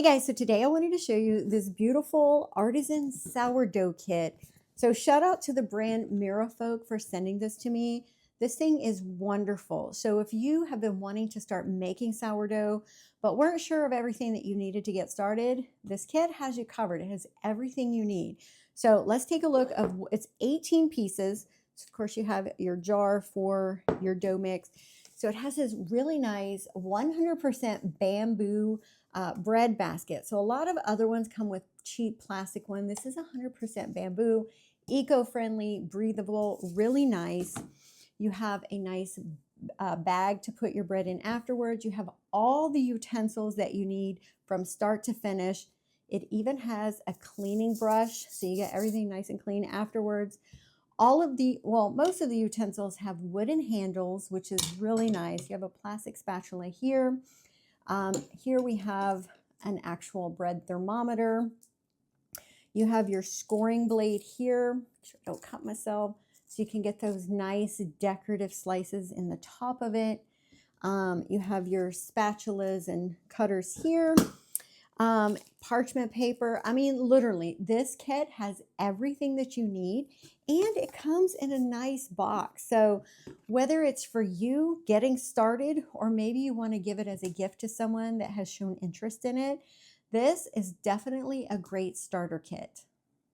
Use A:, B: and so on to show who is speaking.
A: Hey guys, so today I wanted to show you this beautiful artisan sourdough kit. So shout out to the brand Mirafolk for sending this to me. This thing is wonderful. So if you have been wanting to start making sourdough, but weren't sure of everything that you needed to get started, this kit has you covered. It has everything you need. So let's take a look of it's 18 pieces. So of course you have your jar for your dough mix. So it has this really nice 100% bamboo bread basket. So a lot of other ones come with cheap plastic one. This is 100% bamboo, eco-friendly, breathable, really nice. You have a nice bag to put your bread in afterwards. You have all the utensils that you need from start to finish. It even has a cleaning brush, so you get everything nice and clean afterwards. Most of the utensils have wooden handles, which is really nice. You have a plastic spatula here. Here we have an actual bread thermometer. You have your scoring blade here. Make sure I don't cut myself. So you can get those nice decorative slices in the top of it. You have your spatulas and cutters here. Parchment paper. I mean, literally, this kit has everything that you need, and it comes in a nice box. So whether it's for you getting started, or maybe you want to give it as a gift to someone that has shown interest in it, this is definitely a great starter kit.